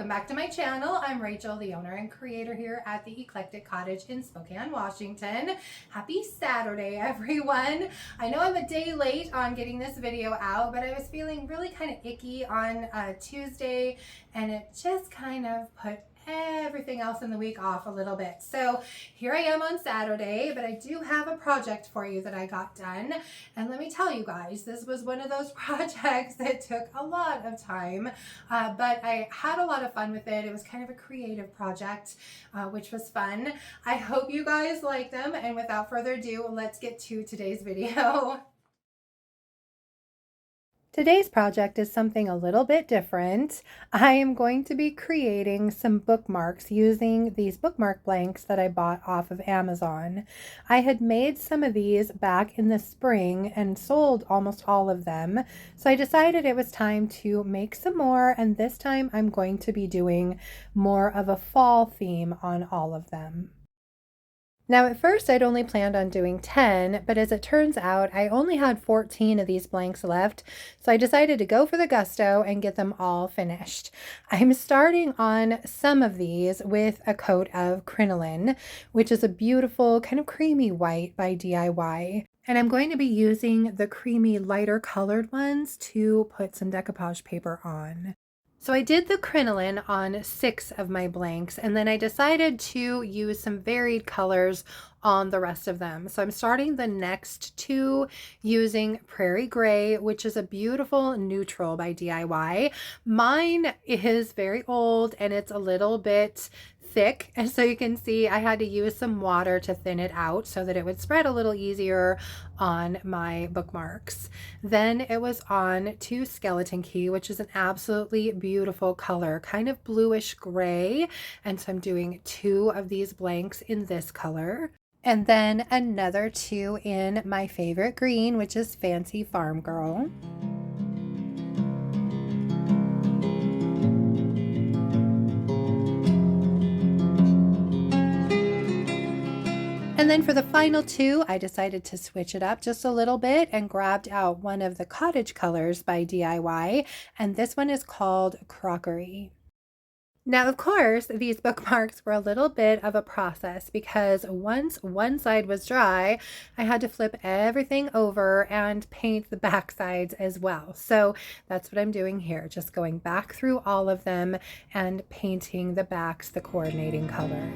welcome back to my channel. I'm Rachel, the owner and creator here at the Eclectic Cottage in Spokane, Washington. Happy Saturday, everyone. I know I'm a day late on getting this video out, but I was feeling really kind of icky on Tuesday, and it just kind of put everything else in the week off a little bit. So here I am on Saturday, but I do have a project for you that I got done. And let me tell you guys, this was one of those projects that took a lot of time, but I had a lot of fun with it. It was kind of a creative project, which was fun. I hope you guys like them. And without further ado, let's get to today's video. Today's project is something a little bit different. I am going to be creating some bookmarks using these bookmark blanks that I bought off of Amazon. I had made some of these back in the spring and sold almost all of them, so I decided it was time to make some more, and this time I'm going to be doing more of a fall theme on all of them. Now at first I'd only planned on doing 10, but as it turns out I only had 14 of these blanks left, so I decided to go for the gusto and get them all finished. I'm starting on some of these with a coat of Crinoline, which is a beautiful kind of creamy white by DIY. And I'm going to be using the creamy lighter colored ones to put some decoupage paper on. So I did the Crinoline on 6 of my blanks, and then I decided to use some varied colors on the rest of them. So I'm starting the next 2 using Prairie Gray, which is a beautiful neutral by DIY. Mine is very old and it's a little bit thick, and so you can see I had to use some water to thin it out so that it would spread a little easier on my bookmarks. Then it was on to Skeleton Key, which is an absolutely beautiful color, kind of bluish gray, and so I'm doing 2 of these blanks in this color. And then another 2 in my favorite green, which is Fancy Farmgirl. And then for the final 2, I decided to switch it up just a little bit and grabbed out one of the cottage colors by DIY, and this one is called Crockery. Now, of course, these bookmarks were a little bit of a process because once one side was dry, I had to flip everything over and paint the back sides as well. So that's what I'm doing here, just going back through all of them and painting the backs the coordinating color.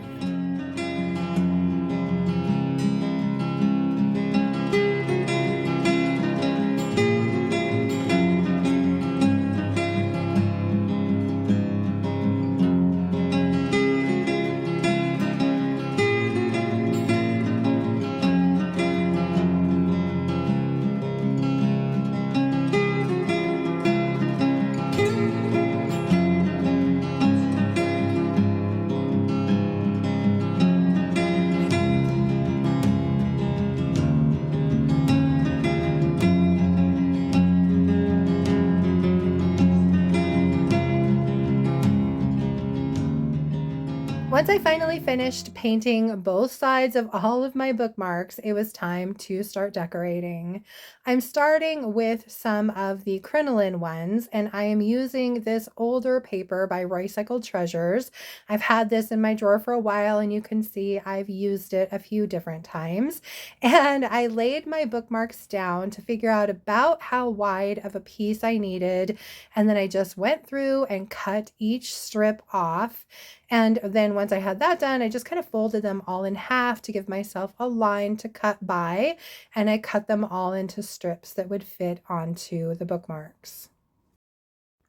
Once I finally finished painting both sides of all of my bookmarks, it was time to start decorating. I'm starting with some of the Crinoline ones, and I am using this older paper by Roycycled Treasures. I've had this in my drawer for a while, and you can see I've used it a few different times. And I laid my bookmarks down to figure out about how wide of a piece I needed, and then I just went through and cut each strip off. And then once I had that done, I just kind of folded them all in half to give myself a line to cut by, and I cut them all into strips that would fit onto the bookmarks.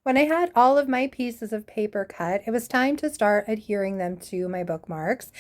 When I had all of my pieces of paper cut, it was time to start adhering them to my bookmarks.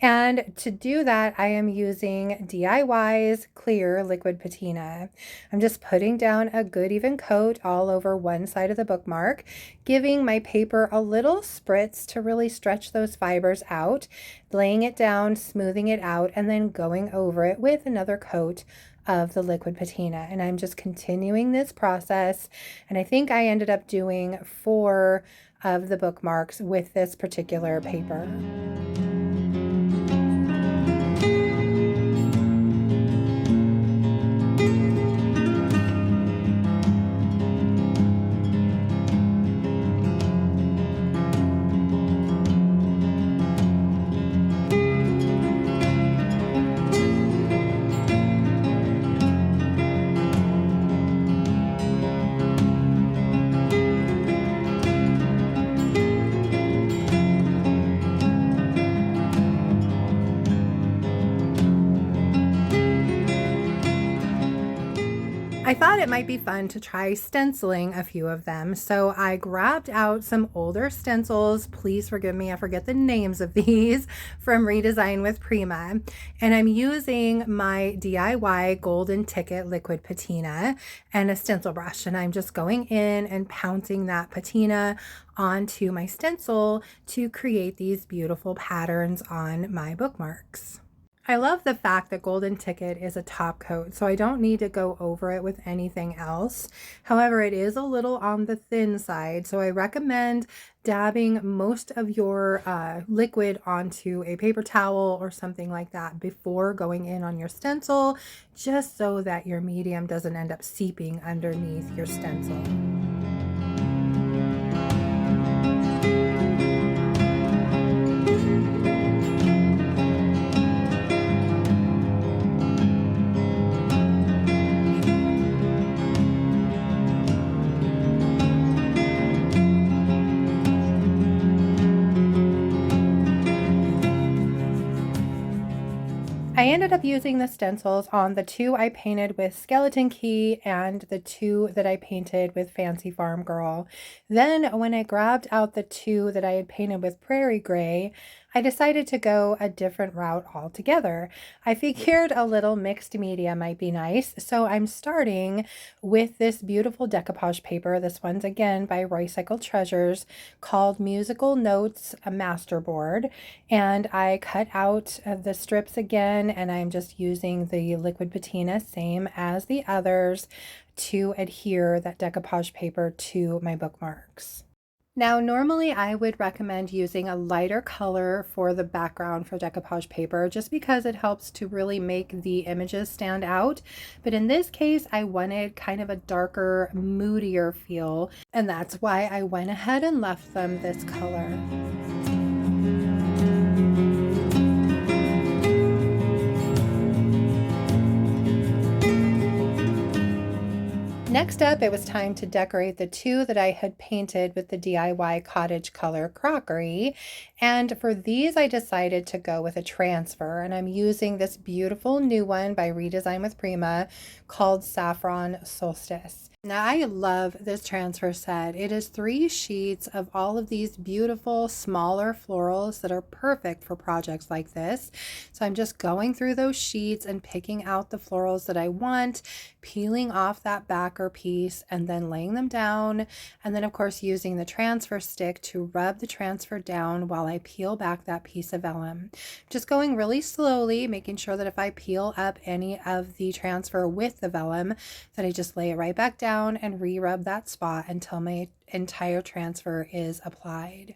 And to do that, I am using DIY's clear liquid patina. I'm just putting down a good even coat all over one side of the bookmark, giving my paper a little spritz to really stretch those fibers out, laying it down, smoothing it out, and then going over it with another coat of the liquid patina. And I'm just continuing this process, and I think I ended up doing 4 of the bookmarks with this particular paper. I thought it might be fun to try stenciling a few of them. So I grabbed out some older stencils. Please forgive me, I forget the names of these, from Redesign with Prima. And I'm using my DIY golden ticket liquid patina and a stencil brush. And I'm just going in and pouncing that patina onto my stencil to create these beautiful patterns on my bookmarks. I love the fact that Golden Ticket is a top coat, so I don't need to go over it with anything else. However, it is a little on the thin side, so I recommend dabbing most of your liquid onto a paper towel or something like that before going in on your stencil, just so that your medium doesn't end up seeping underneath your stencil. I ended up using the stencils on the two I painted with Skeleton Key and the two that I painted with Fancy Farmgirl. Then when I grabbed out the two that I had painted with Prairie Gray, I decided to go a different route altogether. I figured a little mixed media might be nice, so I'm starting with this beautiful decoupage paper. This one's again by Roycycled Treasures, called Musical Notes, a Masterboard, and I cut out the strips again, and I'm just using the liquid patina, same as the others, to adhere that decoupage paper to my bookmarks. Now, normally I would recommend using a lighter color for the background for decoupage paper, just because it helps to really make the images stand out. But in this case, I wanted kind of a darker, moodier feel, and that's why I went ahead and left them this color. Next up, it was time to decorate the two that I had painted with the DIY cottage color Crockery. And for these, I decided to go with a transfer. And I'm using this beautiful new one by Redesign with Prima called Saffron Solstice. Now, I love this transfer set. It is 3 sheets of all of these beautiful smaller florals that are perfect for projects like this. So I'm just going through those sheets and picking out the florals that I want, peeling off that backer piece and then laying them down. And then of course using the transfer stick to rub the transfer down while I peel back that piece of vellum. Just going really slowly, making sure that if I peel up any of the transfer with the vellum, that I just lay it right back down and re-rub that spot until my entire transfer is applied.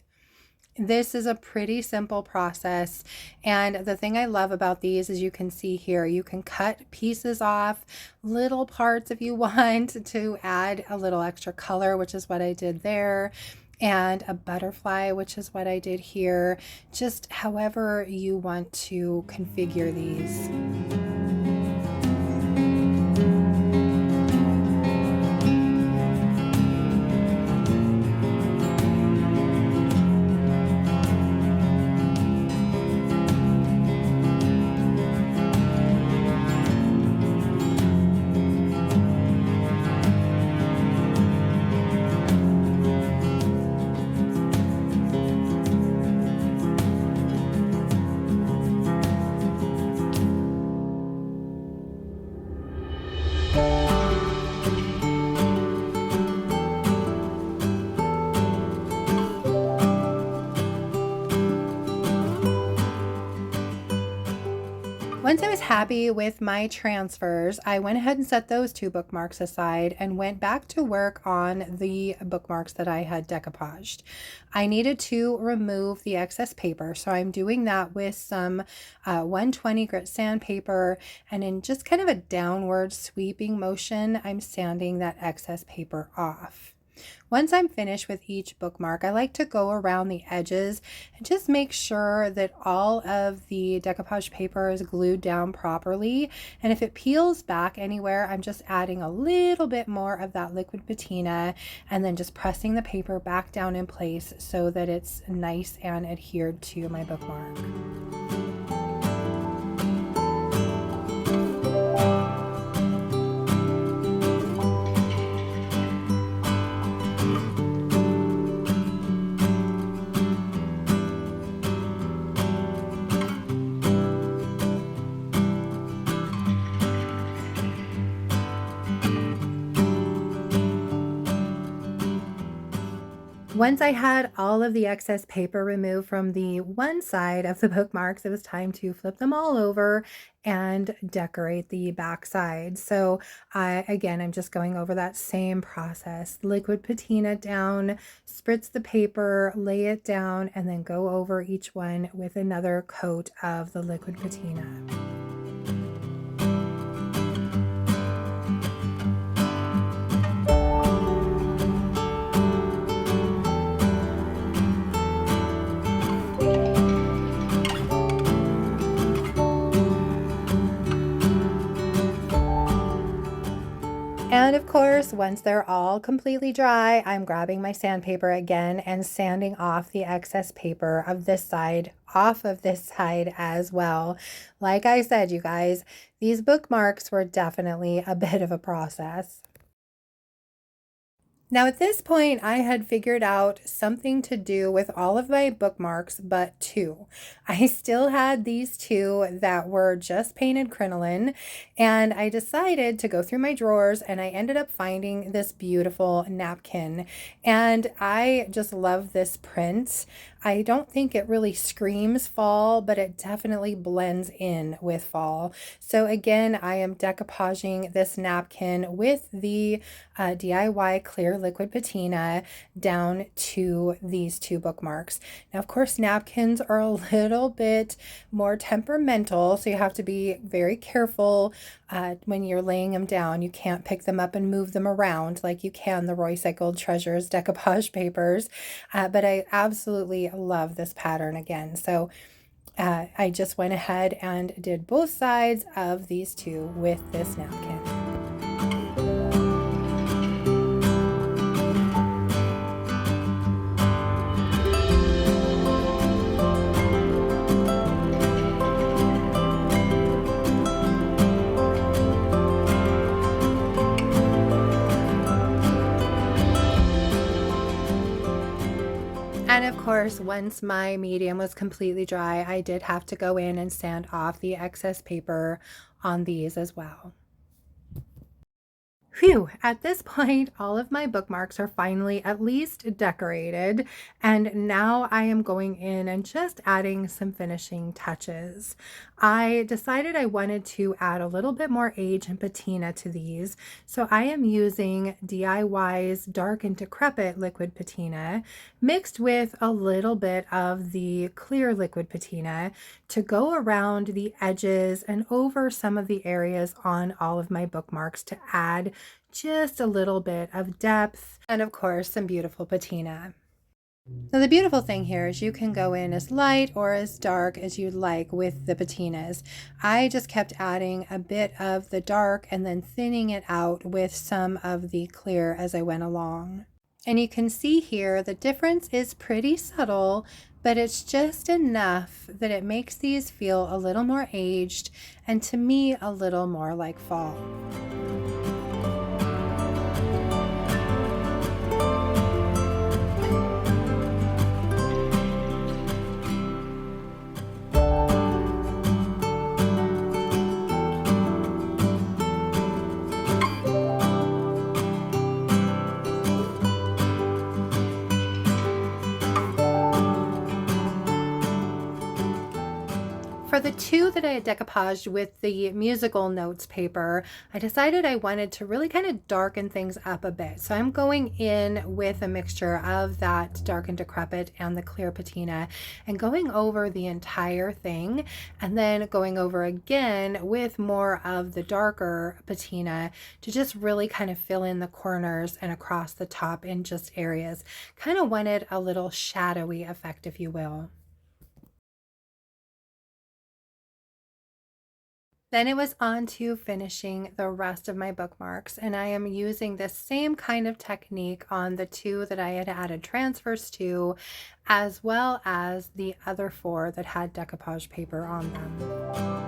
This is a pretty simple process, and the thing I love about these is you can see here, you can cut pieces off, little parts if you want to add a little extra color, which is what I did there, and a butterfly, which is what I did here, just however you want to configure these. Once I was happy with my transfers, I went ahead and set those 2 bookmarks aside and went back to work on the bookmarks that I had decoupaged. I needed to remove the excess paper, so I'm doing that with some 120 grit sandpaper, and in just kind of a downward sweeping motion, I'm sanding that excess paper off. Once I'm finished with each bookmark, I like to go around the edges and just make sure that all of the decoupage paper is glued down properly. And if it peels back anywhere, I'm just adding a little bit more of that liquid patina and then just pressing the paper back down in place so that it's nice and adhered to my bookmark. Once I had all of the excess paper removed from the one side of the bookmarks, it was time to flip them all over and decorate the back side. So again, I'm just going over that same process. Liquid patina down, spritz the paper, lay it down, and then go over each one with another coat of the liquid patina. And of course, once they're all completely dry, I'm grabbing my sandpaper again and sanding off the excess paper of this side off of this side as well. Like I said, you guys, these bookmarks were definitely a bit of a process. Now at this point, I had figured out something to do with all of my bookmarks but two. I still had these two that were just painted crinoline, and I decided to go through my drawers, and I ended up finding this beautiful napkin. And I just love this print. I don't think it really screams fall, but it definitely blends in with fall. So again, I am decoupaging this napkin with the DIY clear liquid patina down to these two bookmarks. Now, of course, napkins are a little bit more temperamental, so you have to be very careful when you're laying them down. You can't pick them up and move them around like you can the Roycycled Treasures decoupage papers, but I absolutely love this pattern again. So I just went ahead and did both sides of these two with this napkin. And of course, once my medium was completely dry, I did have to go in and sand off the excess paper on these as well. Phew, at this point, all of my bookmarks are finally at least decorated, and now I am going in and just adding some finishing touches. I decided I wanted to add a little bit more age and patina to these, so I am using DIY's Dark and Decrepit liquid patina mixed with a little bit of the clear liquid patina to go around the edges and over some of the areas on all of my bookmarks to add just a little bit of depth and of course some beautiful patina. Now the beautiful thing here is you can go in as light or as dark as you'd like with the patinas. I just kept adding a bit of the dark and then thinning it out with some of the clear as I went along. And you can see here the difference is pretty subtle, but it's just enough that it makes these feel a little more aged and to me a little more like fall. For the two that I had decoupaged with the musical notes paper, I decided I wanted to really kind of darken things up a bit. So I'm going in with a mixture of that Dark and Decrepit and the clear patina and going over the entire thing and then going over again with more of the darker patina to just really kind of fill in the corners and across the top in just areas. Kind of wanted a little shadowy effect, if you will. Then it was on to finishing the rest of my bookmarks, and I am using the same kind of technique on the two that I had added transfers to, as well as the other four that had decoupage paper on them.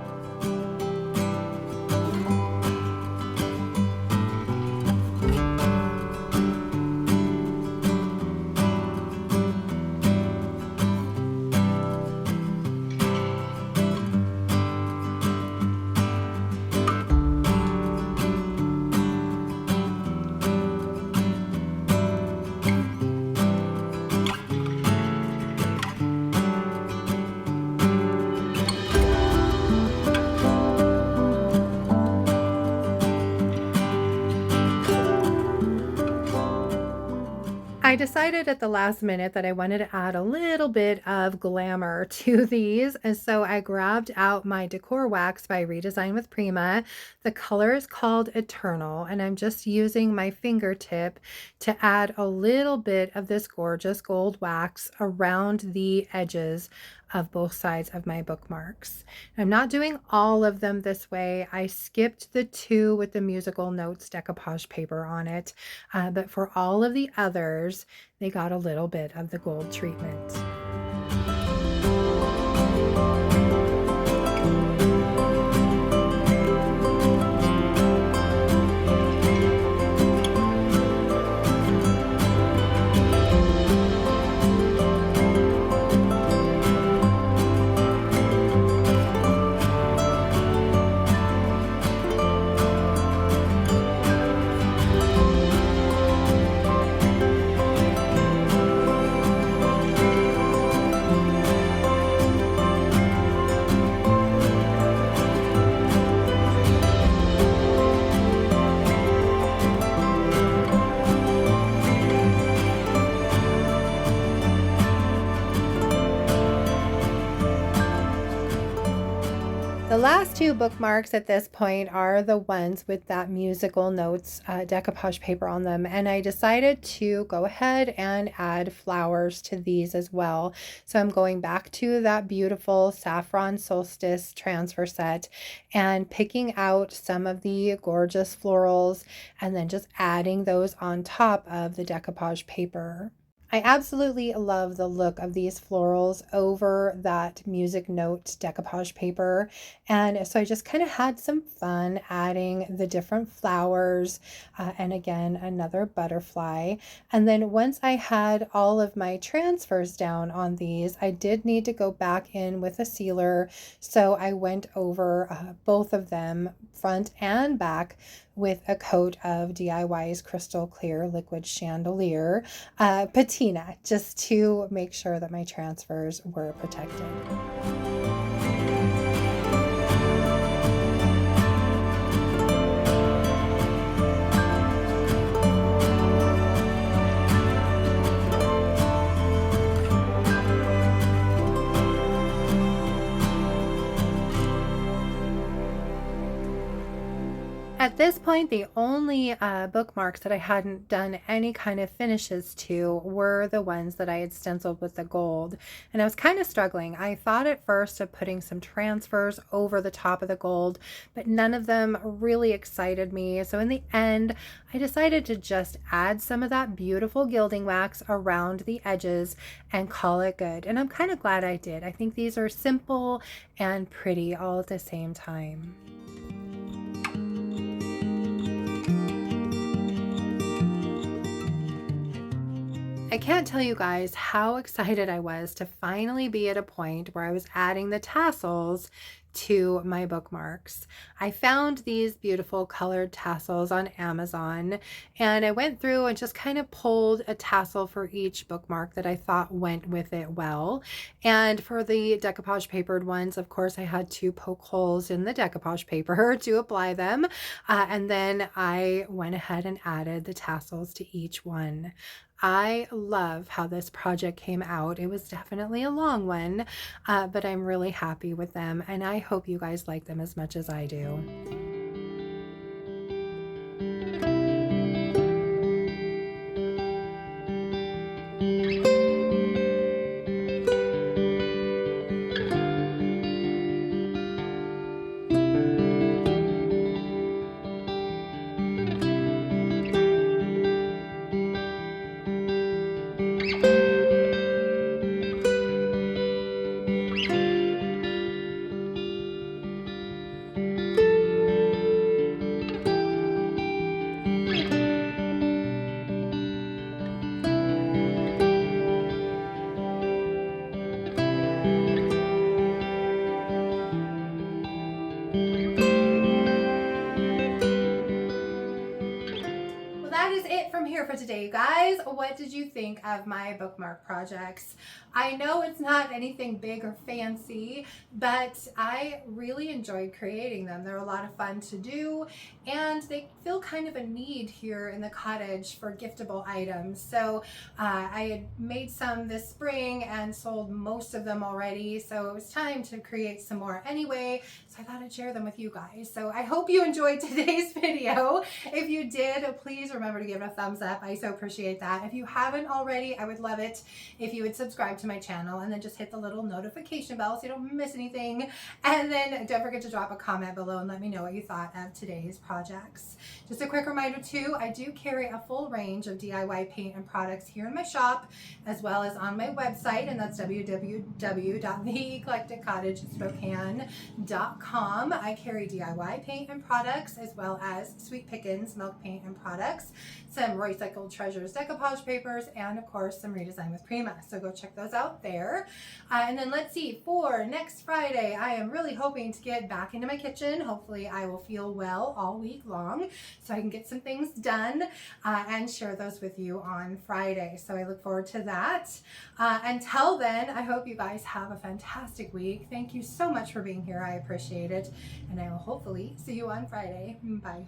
decided at the last minute that I wanted to add a little bit of glamour to these, and so I grabbed out my Decor wax by Redesign with Prima. The color is called Eternal, and I'm just using my fingertip to add a little bit of this gorgeous gold wax around the edges of both sides of my bookmarks. I'm not doing all of them this way. I skipped the two with the musical notes decoupage paper on it, but for all of the others, they got a little bit of the gold treatment. The last two bookmarks at this point are the ones with that musical notes decoupage paper on them, and I decided to go ahead and add flowers to these as well. So I'm going back to that beautiful Saffron Solstice transfer set and picking out some of the gorgeous florals and then just adding those on top of the decoupage paper. I absolutely love the look of these florals over that music note decoupage paper. And so I just kind of had some fun adding the different flowers and again, another butterfly. And then once I had all of my transfers down on these, I did need to go back in with a sealer. So I went over both of them, front and back, with a coat of DIY's Crystal Clear Liquid Chandelier Patina, just to make sure that my transfers were protected. At this point, the only bookmarks that I hadn't done any kind of finishes to were the ones that I had stenciled with the gold. And I was kind of struggling. I thought at first of putting some transfers over the top of the gold, but none of them really excited me. So in the end, I decided to just add some of that beautiful gilding wax around the edges and call it good. And I'm kind of glad I did. I think these are simple and pretty all at the same time. I can't tell you guys how excited I was to finally be at a point where I was adding the tassels to my bookmarks. I found these beautiful colored tassels on Amazon, and I went through and just kind of pulled a tassel for each bookmark that I thought went with it well. And for the decoupage papered ones, of course, I had to poke holes in the decoupage paper to apply them. And then I went ahead and added the tassels to each one. I love how this project came out. It was definitely a long one, but I'm really happy with them, and I hope you guys like them as much as I do. here for today, you guys. What did you think of my bookmark projects? I know it's not anything big or fancy, but I really enjoyed creating them. They're a lot of fun to do, and they feel kind of a need here in the cottage for giftable items. So I had made some this spring and sold most of them already, so it was time to create some more anyway, so I thought I'd share them with you guys. So I hope you enjoyed today's video. If you did, please remember to give it a thumbs up. I so appreciate that. If you haven't already, I would love it if you would subscribe to my channel and then just hit the little notification bell so you don't miss anything. And then don't forget to drop a comment below and let me know what you thought of today's projects. Just a quick reminder too, I do carry a full range of DIY paint and products here in my shop, as well as on my website, and that's www.theeclecticcottagespokane.com. I carry DIY paint and products, as well as Sweet Pickins milk paint and products, some Roycycled Treasures decoupage papers, and of course some Redesign with Prima. So go check those out there. And then let's see, for next Friday, I am really hoping to get back into my kitchen. Hopefully I will feel well all week long so I can get some things done and share those with you on Friday. So I look forward to that. Until then, I hope you guys have a fantastic week. Thank you so much for being here. I appreciate it. And I will hopefully see you on Friday. Bye.